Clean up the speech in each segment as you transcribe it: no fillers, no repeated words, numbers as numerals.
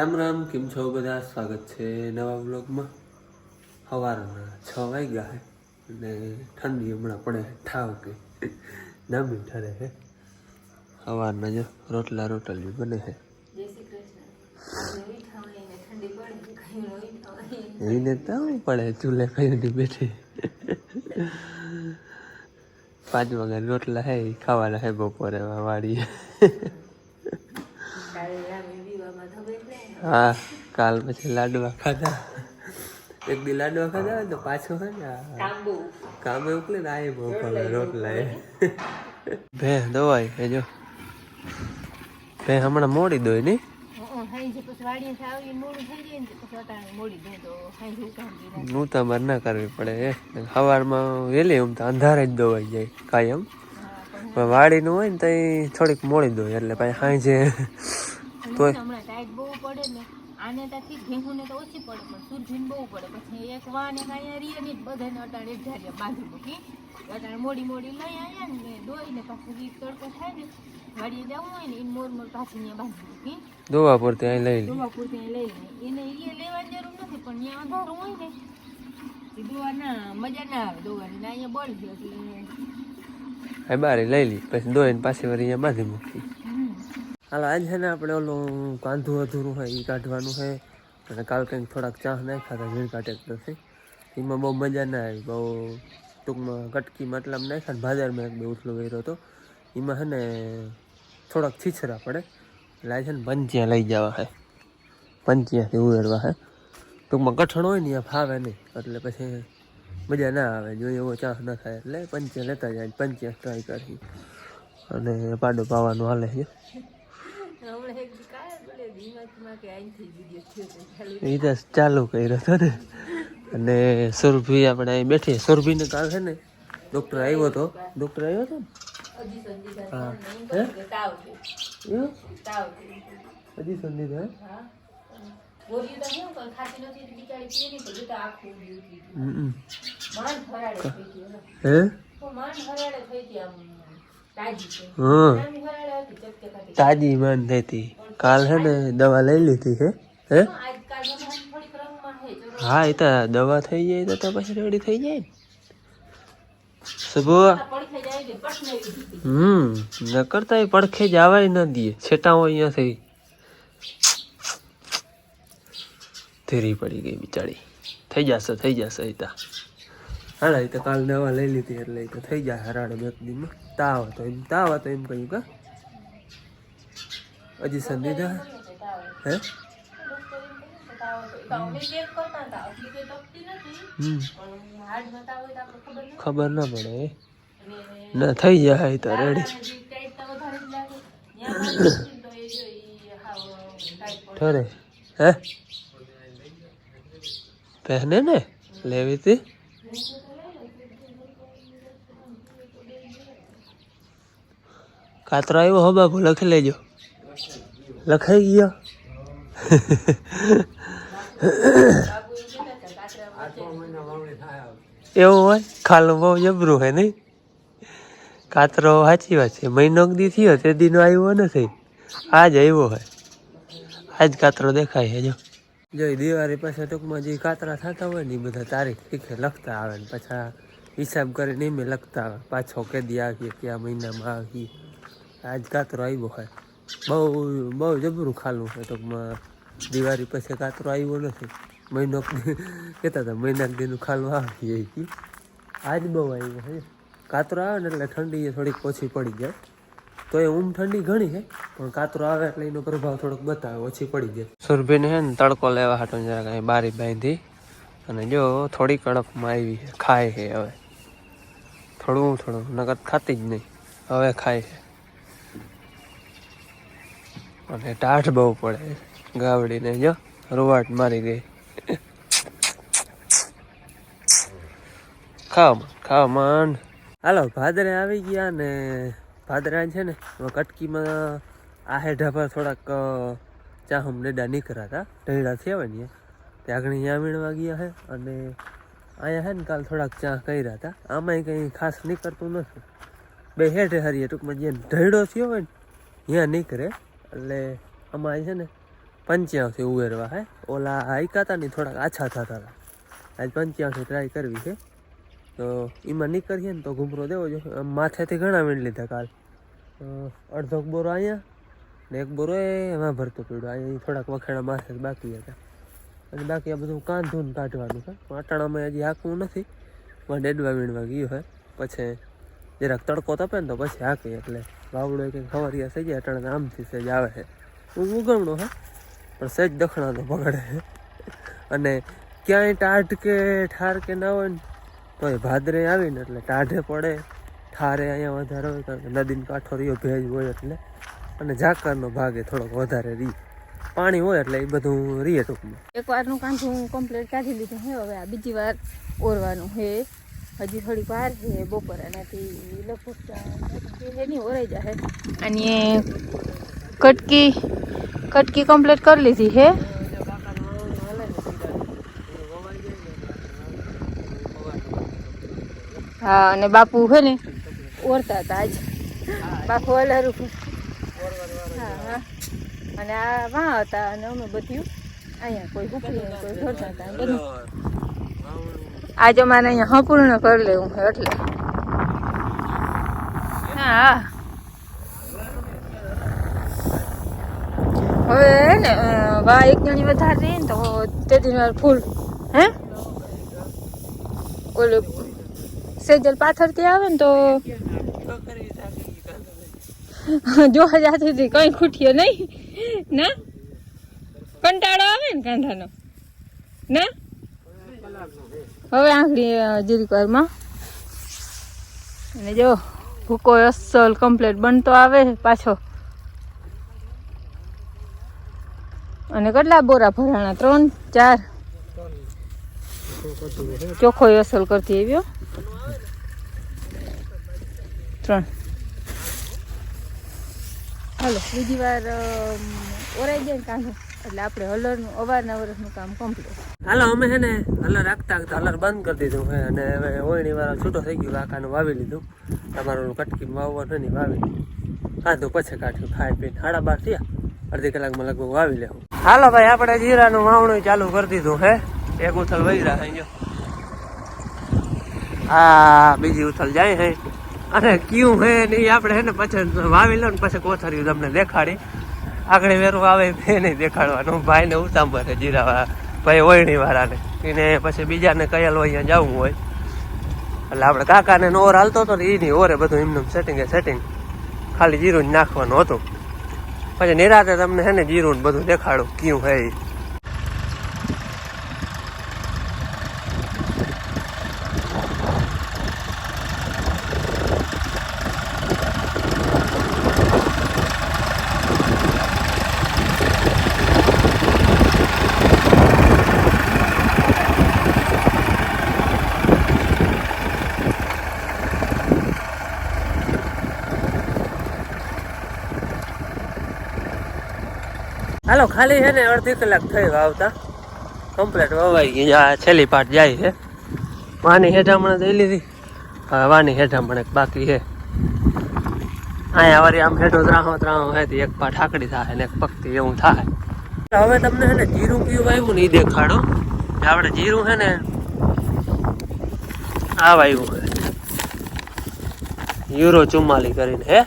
રામ રામ, કેમ છો બધા? સ્વાગત છે નવા વ્લોગમાં. સવારના 6 વાગ્યા છે અને ઠંડી હમણાં પડે ઠાવ કે નામી ઠરે છે. સવારના જો રોટલી બને છે. એને તો પડે ચૂલે કઈ બેઠી 5 વાગ્યા રોટલા હે ખાવાના હે બપોરે વાડીએ. હા, કાલ પછી લાડવા ખાધા. એક દી લાડવા ખાધા તો પાછો હે ને કામે ઉકલે ને આ બહુ રોટલા હે. ભે દવાઈ હે જો ભે હમણાં મોડી દોય નહીં. હું તો અમારે ના કરવી પડે સવારમાં વહેલી એમ તો અંધારે જ દોવાઈ જાય કાયમ. પણ વાડીનું હોય ને તો થોડીક મોડી દોય એટલે પછી સાંજે તોય આને ત્યાંથી ભેહું ને તો ઓછી પડે પણ સુરભીને બહુ પડે. પછી એક વાને અહીંયા રીએ ને બધાને અટાણે એક જાડિયા બાંધી મૂકી અટાણે મોડી લઈ આવ્યા ને દોઈને પાછું તડકો થાય ને વાડીએ જવું હોય ને એને મોર પાછી ત્યાં બાંધી મૂકી દોવા પૂરતી અહીં લઈ લઈ એને એ લેવાની જરૂર નથી પણ ત્યાં અંધારું હોય ને એ દોવા ના મજા ના આવે દોવાની ને અહીંયા બળ ગયો એટલે બારે લઈ લી પછી દોઈને પાછી વાર અહીંયા બાંધી મૂકી. હાલો આજ છે ને આપણે ઓલું કાંધું અધૂરું હોય એ કાઢવાનું છે અને કાલ કંઈક થોડાક ચાહ નાખ્યા હતા ઝીણકા ટ્રેક્ટરથી. એમાં બહુ મજા ના આવી. બહુ ટૂંકમાં કટકી મતલબ નાખ્યા ને બાજારમાં એક બે ઉથલો કર્યો હતો. એમાં છે ને થોડાક છીછરા પડે એટલે આ છે ને પંચિયા લઈ જવા છે. પંચિયાથી ઉવેડવા છે. ટૂંકમાં કઠણ હોય ને ત્યાં ફાવે નહીં એટલે પછી મજા ના આવે. જો એવો ચાહ ના થાય એટલે પંચિયા લેતા જાય. પંચિયા ટ્રાય કરી અને પાડો પાવાનું હાલે છે. એ તો ચાલુ કર્યો હતો ને. અને સુરભી આપણે અહીં બેઠી. સુરભીને કાલ છે ને ડૉક્ટર આવ્યો હતો ને હા હજી સંદીપ હે તાજી માન થતી. કાલ હે ને દવા લઈ લીધી છે. હે હા એ તો દવા થઈ જાય તો પછી રેડી થઈ જાય ને. સુબહ ન કરતા પડખે જ આવાય ન દે. છેટાઓ અહીંયાથી ધીરી પડી ગઈ બિચારી. થઈ જશે એ તો. હા એ તો કાલ દવા લઈ લીધી એટલે એ તો થઈ જાય હરાડે બે દીમાં. તાવ હતો એમ કહ્યું કે હજી સંદીપ હે ખબર ના પડે ના થઈ જાય તો રેડી ઠરે હે પહેને ને લેવી હતી. કાતરો આવ્યો હો બાબુ લખી લેજો. લખાઈ ગયો. એવું હોય ખાલું બહુ જબરું હોય નહીં. કાતરો સાચી વાત છે. મહિનો દી થયો તે દીનો આવ્યો નથી. આજ આવ્યો હોય. આજ કાતરો દેખાય છે. જો દિવાળી પાછા ટૂંકમાં જે કાતરા થતા હોય ને એ બધા તારીખ શીખે લખતા આવે ને પાછા હિસાબ કરીને એમ લખતા આવે પાછો કેદી આવીએ કયા મહિનામાં આવીએ. આજ કાતરો આવ્યો હોય. બહુ જબરું ખાલું છે ટૂંકમાં. દિવાળી પછી કાતરો આવ્યો નથી. મહિનો કહેતા હતા મહિના દીનું ખાલું આવીએ. આજ બહુ આવ્યો છે. કાતરો આવે ને એટલે ઠંડી થોડીક ઓછી પડી જાય. તો એ ઠંડી ઘણી છે પણ કાતરો આવે એટલે એનો પ્રભાવ થોડોક બતાવે ઓછી પડી જાય. સુરભીને છે ને તડકો લેવા હાટો જરા કાંઈ બારી બાંધી અને જો થોડી કડકમાં આવી છે. ખાય છે હવે થોડું નકર ખાતી જ નહીં. હવે ખાય છે અને ટાઢ બહુ પડે. ગાવડીને જો રૂવાટ મારી ગઈ. ખાવા માંડ. હાલો ભાદરે આવી ગયા ને ભાદરા છે ને કટકીમાં આ હેઠા પર થોડાક ચાહમ ડેડા નીકળ્યા હતા. ઢેડા થયા હોય ને ત્યાં આગળ અહીંયા વીણવા ગયા છે અને અહીંયા છે ને કાલ થોડાક ચાહ કર્યા હતા. આમાંય કંઈ ખાસ નીકળતું નથી. બે હેઠે હારીએ ટૂંકમાં જ્યાં ઢેડો થયો હોય ને ત્યાં નીકળે એટલે આમાં છે ને 85 ઉગેરવા હે. ઓલા હાઈકા હતા ને થોડાક આછા થતા હતા. આજ 85 ટ્રાય કરવી છે. તો એમાં નીકળીએ ને તો ઘૂમરો દેવો જોઈએ. માથેથી ઘણા વીણ લીધા કાલ. અડધો બોરો અહીંયા ને એક બોરો એમાં ભરતો પડ્યો. અહીંયા થોડાક વખેડા માથે બાકી હતા. અને બાકી આ બધું કાંધું કાઢવાનું છે. અટાણામાં હજી હાંકવું નથી. માં ડેડવા વીણવા ગયું છે. પછી જરાક તડકો તપે ને તો પછી હાંકી. એટલે વાવડો કંઈક ખવરિયા થઈ જાય. અટાણા આમથી સહેજ આવે છે. ઉગમણો હે પણ સહેજ દખણાનો પકડે છે. અને ક્યાંય ટાઢ કે ઠાર કે ના હોય ને તો એ ભાદરે આવીને એટલે ટાઢે પડે. ઠારે અહીંયા વધારે હોય કારણ કે નદીનો કાંઠો રહ્યો ભેજ હોય એટલે. અને ઝાકરનો ભાગ એ થોડોક વધારે રહે. પાણી હોય એટલે એ બધું રીએ ટૂંકમાં. એક વારનું કાંઠું કમ્પ્લીટ કાઢી લીધું છે. હવે આ બીજી વાર ઓરવાનું છે. હજી થોડીક વાર છે બપોર એનાથી લગભગ નહીં ઓરાઈ જાય. અને કટકી કમ્પ્લીટ કરી લીધી છે. હા અને બાપુ છે ને ઓરતા હતા આજ. બાપુ અલારું. હા હા અને આ વાં હતા અને અમે બધું અહીંયા કોઈ હુકરી કોઈ ઘરતા હતા બધું આજે અમારે અહીંયા સંપૂર્ણ કરી લેવું છે એટલે. હા હવે ને વા એક જણી વધારે રહી ને તો તેથી વાર ફૂલ હે ઓલું સેજલ પાથરથી આવે ને તો જોવા જાતી હતી કઈ ખૂટ્યો નહીં ના કંટાળો આવે ને કાંધાનો ના. હવે આંગળી જીરીક વારમાં અને જો ભૂકો અસલ કમ્પ્લીટ બનતો આવે પાછો. અને કેટલા બોરા ભરાણા 3 4 ચોખ્ખો અસલ કરતી આવ્યો 3. હાલો બીજી વાર ઓરાઈ જાય ને કાંધો એટલે આપણે હલરનું અવારનવારનું કામ કમ્પ્લીટ. હાલો અમે છે ને હલર રાખતા હલર બંધ કરી દીધું છે. અને હવે ઓયણી વાળા છૂટો થઈ ગયું. કાકાનું વાવી લીધું. તમારું કટકી વાવવાનું નહીં વાવી કાંધું પછી કાઢ્યું. ખાઈ પીને 12:30 થયા. અડધી કલાકમાં લગભગ વાવી લેવું. હાલો ભાઈ આપણે જીરાનું વાવણું ચાલુ કરી દીધું હે. એક ઉથલ વહી રહ્યા છે. હા બીજી ઉથલ જાય છે. અને ક્યું હે ને આપણે હે ને પછી વાવી લો ને પછી કોથળ્યું તમને દેખાડી. આગળ વેરું આવે એ નહીં દેખાડવાનું. ભાઈને ઉતાંબર છે જીરા ભાઈ ઓયણી વાળાને એને પછી બીજાને કયેલ હોય અહીંયા જવું હોય એટલે આપણે કાકાને ઓર હાલતો હતો ને એની ઓરે બધું એમનું સેટિંગ ખાલી જીરું જ નાખવાનું હતું. પછી નિરાતે તમને હે ને જીરું બધું દેખાડું ક્યું હે. હાલો ખાલી છે ને અડધી કલાક થઈ વાવતા કમ્પ્લીટ વવાઈ ગઈ. આ છેલ્લી પાર્ટ જાય છે. વાની હેઠામણ દઈ લીધી. હવે વાની હેઠામણ એક બાકી છે. અહીંયા વળી આમ હેઠો ત્રાહો હે એક પાર્ટ આકડી થાય ને એક પગથી એવું થાય. હવે તમને છે ને જીરું કયું વાવ્યું ને એ દેખાડો. આપણે જીરું છે ને આ વાવ્યું છે યુરો 44 કરીને હે.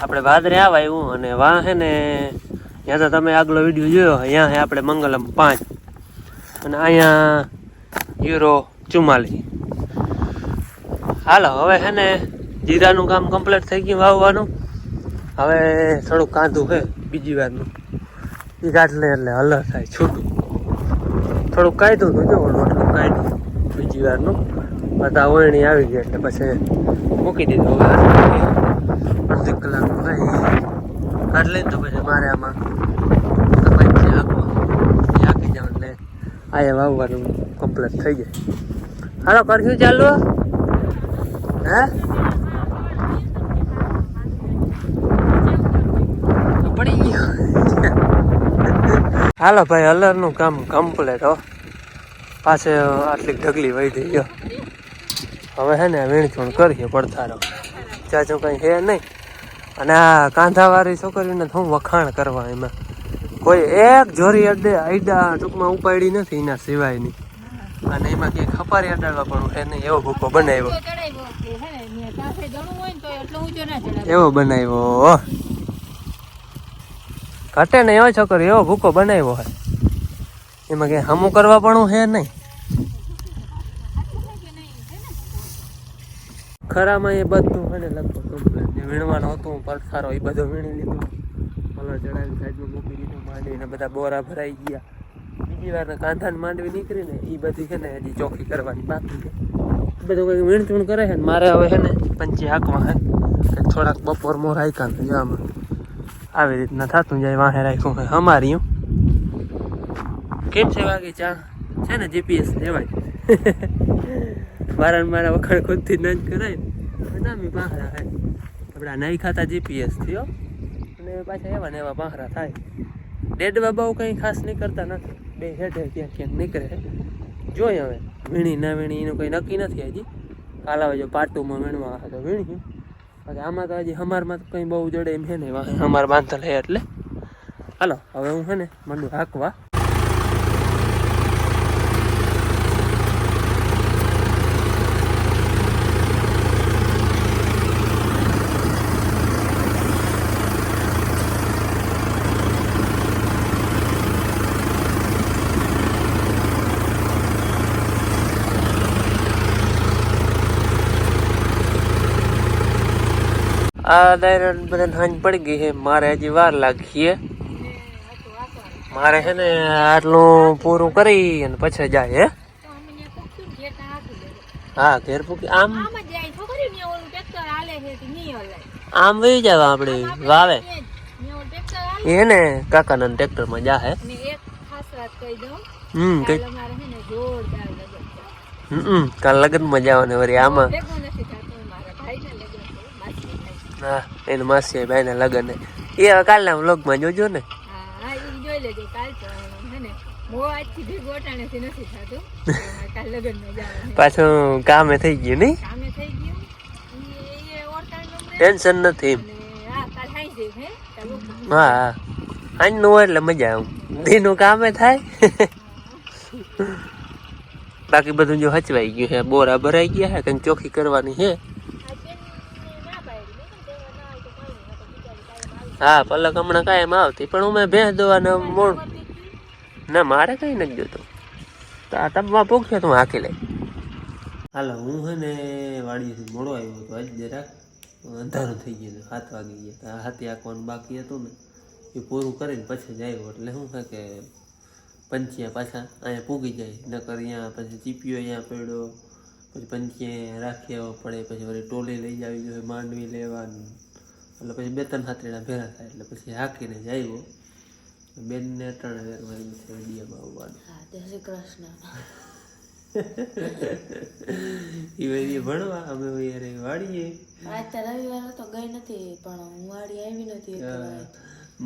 આપણે ભાદરે આ વાવ્યું અને વાં છે ને ત્યાં તો તમે આગલો વિડીયો જોયો અહીંયા આપણે મંગલમ 5 અને અહીંયા યુરો 44. હાલો હવે છે ને જીરાનું કામ કમ્પ્લીટ થઈ ગયું વાવવાનું. હવે થોડુંક કાંધું છે બીજી વારનું એ કાઢલે એટલે હલર થાય છૂટું. થોડુંક કાઢ્યું હતું જો એટલું કાઢ્યું બીજી વારનું. બધા ઓયણી આવી ગઈ એટલે પછી મૂકી દીધું. હવે અડધી કલાકનું કાંઈ કાઢ લઈને તો પછી મારે આમાં હાકી જાવ એટલે આયા વાવવાનું કમ્પ્લીટ થઈ જાય. હાલો કરશું ચાલુ હે પડી ગયું. હાલો ભાઈ હલરનું કામ કમ્પ્લીટ હો. પાસે આટલી ઢગલી વહી થઈ ગયો. હવે હે ને વીણચૂણ કરીએ પડતારો ચાચું કંઈ હે નહીં. અને આ કાંધાવાળી છોકરીને હું વખાણ કરવા એમાં કોઈ એક જોરી આઈડા ટૂંકમાં ઉપાડી નથી એના સિવાયની. અને એમાં કંઈક ખપારી અડાડવા પણ એને એવો ભૂકો બનાવ્યો, એવો બનાવ્યો ઘટે ને એવો છોકરો એવો ભૂકો બનાવ્યો હે. એમાં કઈ હમું કરવા પણ હે નહીં. ખરામાં એ બધું હે ને લગભગ કમ્પ્લીટ જે વીણવાનું હતું પડખારો એ બધો વીણી લીધું. કલર ચડાવી સાઈડમાં મૂકી દીધું. માંડવીને બધા બોરા ભરાઈ ગયા. બીજી વાર કાંધાને માંડવી નીકળી ને એ બધી છે ને હજી ચોખ્ખી કરવાની બાકી છે. બધું કંઈક વીણચૂણ કરે છે ને મારે હવે છે ને પંચી હાંકવા હે કંઈક થોડાક બપોર મોર હાંકા ને જવામાં આવી રીતના થતું જાય. વાહે રાખ્યું હોય અમારી કેમ છે વાગી ચા છે ને જીપીએસ લેવાય મારા વખાણ ખુદથી ન જ કરાય ને બધામી પાંખરા થાય. આપણા નહીં ખાતા જીપીએસ થયો અને પાછા એવા ને એવા પાંખરા થાય. ડેડવા બહુ કંઈ ખાસ નીકળતા નથી. બે હેઠે ક્યાંક ક્યાંક નીકળે. જોઈએ હવે વીણી ના વીણી એનું કંઈ નક્કી નથી હજી. કાલ આવે જો પાટુમાં વીણવા આવે તો વીણી. બાકી આમાં તો હજી હમારમાં તો કંઈ બહુ જડે એમ છે ને વાહે હમાર બાંધલ હે એટલે હાલો હવે હું છે ને મંડું હાંકવા. આ ડાયરેક્ટ બધાને હાંજ પડી ગઈ છે. મારે હજી વાર લાગી છે. મારે છે ને આટલું પૂરું કરી અને પછી જાય હે. હા ઘેર પૂકી આમ આમ વહી જાવ આપણે વાવે એ ને કાકાના ટ્રેક્ટરમાં જા હે. કાલ લગ્નમાં જવાનું વળી આમાં. હા એને માસી ભાઈ ને લગન એ કાલના વ્લોગમાં જોજો ને. પાછું કામે થઈ ગયું નઈ ટેન્શન નથી. હા હા આજ નું હોય એટલે મજા આવું દીનું કામે થાય. બાકી બધું જો હચવાઈ ગયું છે. બોરા ભરાઈ ગયા છે કંઈક ચોખ્ખી કરવાની છે. હા પલક હમણાં કાયમ આવતી પણ હું મેં ભેંસ દોવાને મોડ ના મારે કઈ નથી જોતું. તો આ ટબમાં પૂછ્યો તું હાકી લઈ. હાલો હું છે ને વાડીથી મોડો આવ્યો હતો. આજ જરાક અંધારું થઈ ગયું હતું 7 વાગી ગયા. હાથી આંકવાનું બાકી હતું ને એ પૂરું કરીને પછી જ આવ્યો. એટલે શું થાય કે પંચિયા પાછા અહીંયા પૂગી જાય. નકર અહીંયા પછી ચીપિયો અહીંયા પડ્યો પછી પંચિયા રાખી આવવો પડે. પછી વળી ટોલી લઈ જવી જોઈએ માંડવી લેવાનું. એટલે પછી 2-3 હાથરીના ભેરા થાય. એટલે પછી હાકીને જ આવ્યો. બેનને 3 વાર મારી છે વિડીયોમાં આવવાનું. જય શ્રી કૃષ્ણ. એ વળી ભણવા અમે વાડીએ. આજ તો રવિવાર તો ગઈ નથી પણ હું વાડી આવી નથી.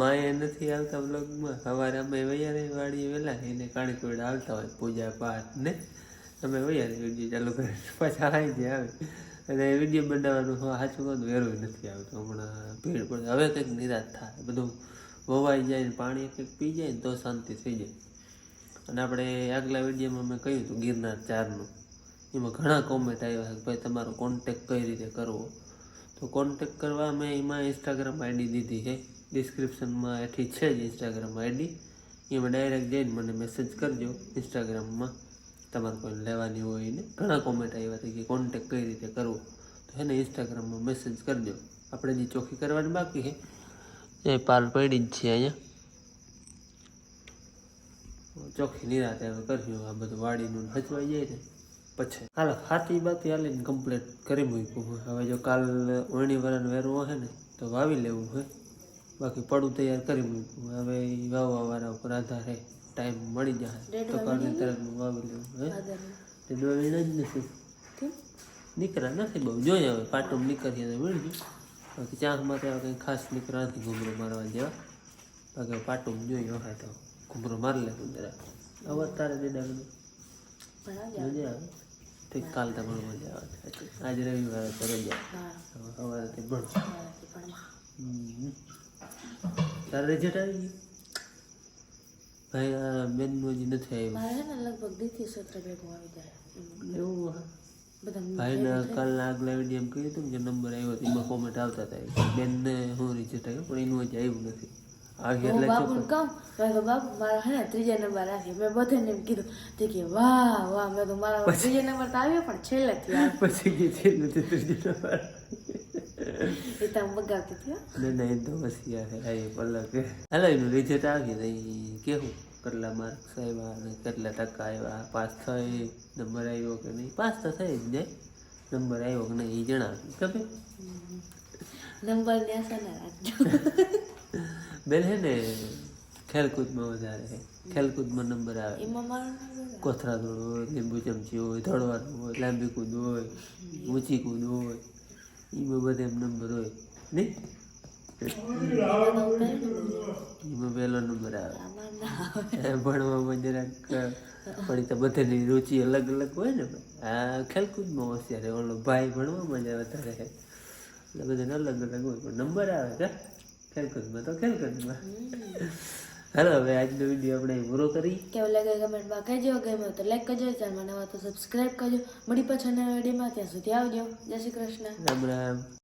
માએ નથી આવતા બ્લોગમાં. સવારે અમે વૈયારે વાડીએ વહેલા એને કાણી કોયડા આવતા હોય પૂજા પાઠ ને અમે વૈયારે વિડીયો ચાલુ કરી પાછા આવી જાય આવે. અને વિડીયો બનાવવાનું સાચું કહું વેરું નથી આવતું. હમણાં ભીડ પડે. હવે કંઈક નિરાશ થાય બધું વવાઈ જાય ને પાણી કંઈક પી જાય ને તો શાંતિ થઈ જાય. અને આપણે આગલા વિડીયોમાં મેં કહ્યું હતું ગિરનાર 4નું એમાં ઘણા કોમેન્ટ આવ્યા કે ભાઈ તમારો કોન્ટેક કઈ રીતે કરવો. તો કોન્ટેક કરવા મેં એમાં ઇન્સ્ટાગ્રામ આઈડી દીધી છે. ડિસ્ક્રિપ્શનમાં એથી છે જ ઇન્સ્ટાગ્રામ આઈડી. એમાં ડાયરેક્ટ જઈને મને મેસેજ કરજો ઇન્સ્ટાગ્રામમાં તમારે કોઈ લેવાની હોય ને. ઘણા કોમેન્ટ આવ્યા હતા કે કોન્ટેક કઈ રીતે કરવો. તો હે ને ઇન્સ્ટાગ્રામમાં મેસેજ કરજો. આપણે જે ચોખ્ખી કરવાની બાકી છે એ પાલ પડી જ છે અહીંયા. ચોખ્ખી નિરાતે હવે કરશું. આ બધું વાડીનું હચવાઈ જાય ને પછી હાલો હાથી બાતી હાલીને કમ્પ્લીટ કરી મૂક્યું. હવે જો કાલ વણી વાળાને વેરવો હે ને તો વાવી લેવું હોય. બાકી પડું તૈયાર કરી મૂક્યું. હવે વાવવા વાળા ઉપર આધાર હે. ટાઈમ મળી જાય તો કાલની તરફ વાવી લેવું. હે તે વીણ જ નથી નીકળ્યા નથી બહુ. જોઈએ હવે પાટું નીકળીએ તો વીણજો. બાકી ચાંખમાં તો કંઈ ખાસ નીકળ્યા નથી ઘૂમરો મારવા જેવા. બાકી પાટું જોઈએ હોય તો ઘૂમરો મારી લેવું જરા. અવાજ તારે દેડા બધું મજા આવે. ઠીક કાલ તમારે મજા આવે. આજ રવિવાર તો રજા. સવારેથી ભણ તારે રિઝલ્ટ આવી ગયું. ભાઈ આ બેનનું હજી નથી આવ્યું. મારે છે ને લગભગ દીથી સત્ર ભેગું આવી જાય એવું હા. બધા ભાઈને કાલના આગલા વિડીયો કહ્યું હતું ને જે નંબર આવ્યો હતો એમાં કોમેન્ટ આવતા હતા બેનને હું રિઝલ્ટ આવ્યું પણ એનું હજી આવ્યું નથી. આવી હું એટલે બાપુને કહું મેં તો બાપુ મારા હે ને 3જા નંબર આવ્યો મેં બધાને એમ કીધું તે કે વાહ વાહ મેં તો મારા 3જા નંબર તો આવ્યો પણ છેલ્લેથી આવ્યો પછી કીધું નથી ત્રીજો નંબર. એ તો હું બગાવતી હતી હો. ના એ તો પછી આવી પલક હાલો એનું રિઝલ્ટ આવી તો કેવું કેટલા માર્ક્સ આવ્યા અને કેટલા ટકા આવ્યા પાસ થઈ નંબર આવ્યો કે નહીં પાસ તો થઈ જ ને નંબર આવ્યો કે નહીં એ જણાવ્યું ખબર નંબર ને આશા ના રાખજો બેન હે ને ખેલકૂદમાં વધારે છે ખેલકૂદમાં નંબર આવે એમાં મારો નંબર કોથળા દોડ હોય લીંબુ ચમચી હોય દોડવાનું હોય લાંબી કૂદ હોય ઊંચી કૂદ હોય એમાં બધા એમ નંબર હોય નહીં એમાં પહેલો નંબર આવે આમાં ના આવે ભણવામાં જરાક પણ તો બધાની રુચિ અલગ અલગ હોય ને આ ખેલકૂદમાં હોશિયાર હોય ઓલો ભાઈ ભણવામાં જ વધારે છે એટલે બધાને અલગ અલગ હોય પણ નંબર આવે કે ખેલકૂદમાં તો ખેલકૂદમાં હાલો હવે આજનો વિડીયો આપણે પૂરો કરી કેવું લાગે કમેન્ટમાં કહેજો ગમ્યો તો લાઈક કરજો ચેનલમાં નવા તો સબસ્ક્રાઈબ કરજો મળી પાછા નવા વિડીયોમાં ત્યાં સુધી આવજો જય શ્રી કૃષ્ણ રામ રામ.